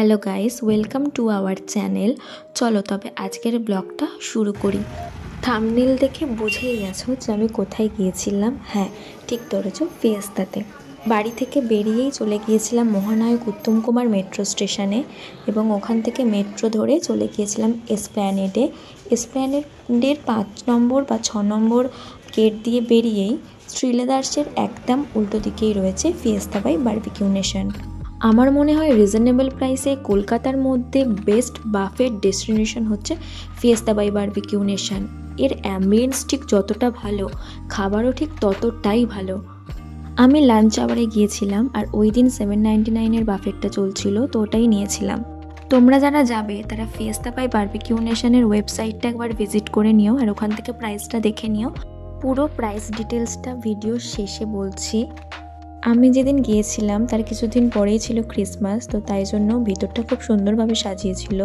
Hello guys, welcome to our channel. চলো তবে আজকের ব্লগটা শুরু করি। থাম্বনেল দেখে বুঝেই গেছো যে আমি কোথায় গিয়েছিলাম। হ্যাঁ, ঠিক ধরেছো, ফিয়েস্তাতে। বাড়ি থেকে বেরিয়েই চলে গিয়েছিলাম মহানায়ক উত্তম কুমার মেট্রো স্টেশনে এবং ওখান থেকে মেট্রো ধরে চলে গিয়েছিলাম এসপ্ল্যানেডে। এসপ্ল্যানেডের 5 নম্বর বা 6 নম্বর গেট দিয়ে বেরিয়েই শ্রীলেদার্সের একদম উল্টো দিকেই রয়েছে ফিয়েস্তা বাই বারবিকিউ নেশন। আমার মনে হয় রিজনেবল প্রাইসে কলকাতার মধ্যে বেস্ট বাফেট ডেস্টিনেশন হচ্ছে ফিয়েস্তা বাই বারবিকিউ নেশন। এর অ্যাম্বিয়েন্স ঠিক যতটা ভালো, খাবারও ঠিক ততটাই ভালো। আমি লাঞ্চ আওয়ারে গিয়েছিলাম আর ওই দিন 799-এর বাফেটটা চলছিল, তো ওটাই নিয়েছিলাম। তোমরা যারা যাবে তারা ফিয়েস্তা বাই বারবিকিউ নেশনের ওয়েবসাইটটা একবার ভিজিট করে নিও আর ওখান থেকে প্রাইসটা দেখে নিও। পুরো প্রাইস ডিটেলসটা ভিডিওর শেষে বলছি। আমি যেদিন গিয়েছিলাম তার কিছুদিন পরেই ছিল ক্রিসমাস, তো তাই জন্য ভিতরটা খুব সুন্দরভাবে সাজিয়েছিল।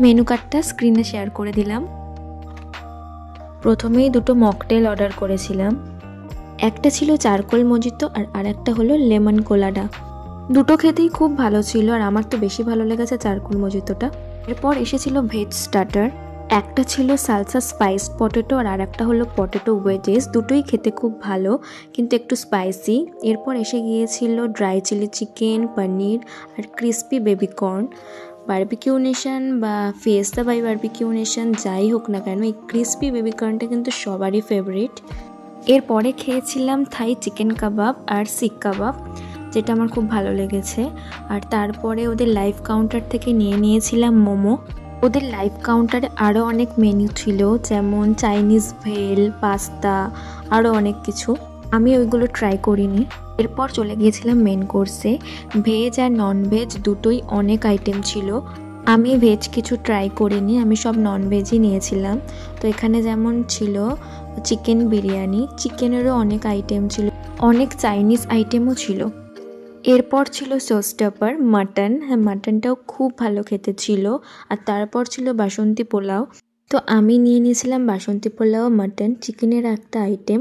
মেনু কার্ডটা স্ক্রিনে শেয়ার করে দিলাম। প্রথমেই 2টো মকটেল অর্ডার করেছিলাম। একটা ছিল চারকোল মজিতো আর আরেকটা হলো লেমন কোলাডা। দুটো খেতেই খুব ভালো ছিল আর আমার তো বেশি ভালো লেগেছে চারকোল মজিতোটা। এরপর এসেছিল ভেজ স্টার্টার। একটা ছিল সালসা স্পাইসড পটেটো আর আরেকটা হলো পটেটো ওয়েজেস। দুটোই খেতে খুব ভালো কিন্তু একটু স্পাইসি। এরপর এসে গিয়েছিল ড্রাই চিলি চিকেন, পনির আর crispy baby corn. Barbeque Nation বা ফিয়েস্তা বাই বারবিকিউ নেশন যাই হোক না কেন, এই ক্রিস্পি বেবি কর্নটা কিন্তু সবারই ফেভারিট। এরপরে খেয়েছিলাম থাই চিকেন কাবাব আর শিক কাবাব, যেটা আমার খুব ভালো লেগেছে। আর তারপরে ওদের লাইভ কাউন্টার থেকে নিয়েছিলাম মোমো। ওদের লাইভ কাউন্টারে আরও অনেক মেনু ছিল, যেমন চাইনিজ ভেল, পাস্তা, আরও অনেক কিছু। আমি ওইগুলো ট্রাই করিনি। এরপর চলে গিয়েছিলাম মেন কোর্সে। ভেজ আর ননভেজ দুটোই অনেক আইটেম ছিল। আমি ভেজ কিছু ট্রাই করিনি, আমি সব ননভেজই নিয়েছিলাম। তো এখানে যেমন ছিল চিকেন বিরিয়ানি, চিকেনেরও অনেক আইটেম ছিল, অনেক চাইনিজ আইটেমও ছিল। এরপর ছিল সোস্টাপার মাটন। হ্যাঁ, মাটনটাও খুব ভালো খেতে ছিল। আর তারপর ছিল বাসন্তী পোলাও। তো আমি নিয়ে নিয়েছিলাম বাসন্তী পোলাও, মাটন, চিকেনের একটা আইটেম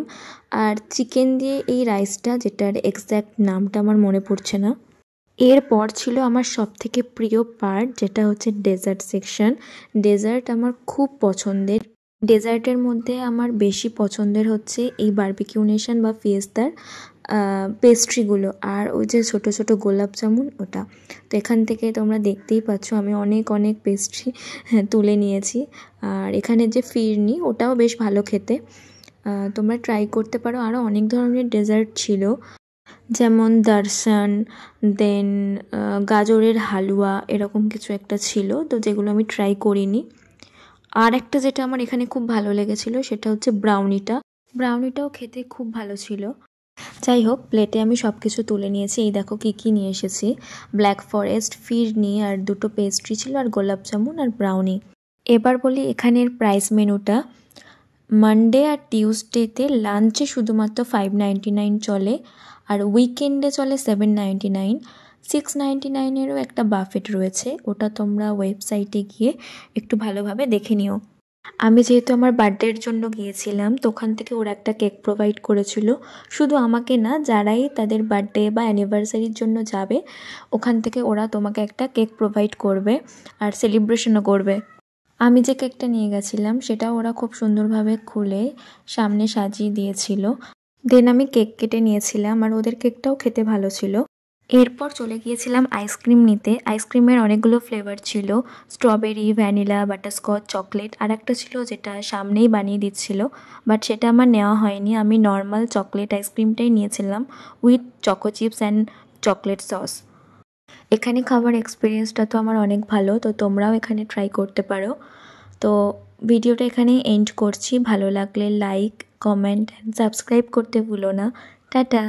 আর চিকেন দিয়ে এই রাইসটা, যেটার এক্স্যাক্ট নামটা আমার মনে পড়ছে না। এরপর ছিল আমার সবথেকে প্রিয় পার্ট, যেটা হচ্ছে ডেজার্ট সেকশন। ডেজার্ট আমার খুব পছন্দের। ডেজার্টের মধ্যে আমার বেশি পছন্দের হচ্ছে এই বারবিকিউ নেশন বা ফিয়েস্তার পেস্ট্রিগুলো আর ওই যে ছোটো ছোটো গোলাপ জামুন, ওটা। তো এখান থেকে তোমরা দেখতেই পাচ্ছ আমি অনেক অনেক পেস্ট্রি তুলে নিয়েছি। আর এখানে যে ফিরনি, ওটাও বেশ ভালো খেতে, তোমরা ট্রাই করতে পারো। আরও অনেক ধরনের ডেজার্ট ছিল, যেমন দর্শন, দেন গাজরের হালুয়া, এরকম কিছু একটা ছিল, তো যেগুলো আমি ট্রাই করিনি। আর একটা যেটা আমার এখানে খুব ভালো লেগেছিলো সেটা হচ্ছে ব্রাউনিটাও খেতে খুব ভালো ছিল। যাই হোক, প্লেটে আমি সব কিছু তুলে নিয়েছি। এই দেখো কী কী নিয়ে এসেছি। ব্ল্যাক ফরেস্ট, ফিরনি আর 2টো পেস্ট্রি ছিল আর গোলাপ জামুন আর ব্রাউনি। এবার বলি এখানের প্রাইস মেনুটা। মানডে আর টিউসডেতে লাঞ্চে শুধুমাত্র 599 চলে আর উইকেন্ডে চলে 799। 699-এরও একটা বাফেট রয়েছে, ওটা তোমরা ওয়েবসাইটে গিয়ে একটু ভালোভাবে দেখে নিও। আমি যেহেতু আমার বার্থডের জন্য গিয়েছিলাম, তো ওখান থেকে ওরা একটা কেক প্রোভাইড করেছিল। শুধু আমাকে না, যারাই তাদের বার্থডে বা অ্যানিভার্সারির জন্য যাবে, ওখান থেকে ওরা তোমাকে একটা কেক প্রোভাইড করবে আর সেলিব্রেশনও করবে। আমি যে কেকটা নিয়ে গেছিলাম সেটা ওরা খুব সুন্দরভাবে খুলে সামনে সাজিয়ে দিয়েছিল। দেন আমি কেক কেটে নিয়েছিলাম আর ওদের কেকটাও খেতে ভালো ছিল। এরপর চলে গিয়েছিলাম আইসক্রিম নিতে। আইসক্রিমের অনেকগুলো ফ্লেভার ছিল, স্ট্রবেরি, ভ্যানিলা, বাটারস্কচ, চকলেট। আর একটা ছিল যেটা সামনেই বানিয়ে দিচ্ছিল, বাট সেটা আমার নেওয়া হয়নি। আমি নর্মাল চকলেট আইসক্রিমটাই নিয়েছিলাম with choco chips and chocolate sauce. এখানে খাবার এক্সপিরিয়েন্সটা তো আমার অনেক ভালো, তো তোমরাও এখানে ট্রাই করতে পারো। তো ভিডিওটা এখানে এন্ড করছি। ভালো লাগলে লাইক, কমেন্ট অ্যান্ড সাবস্ক্রাইব করতে ভুলো না। টাটা।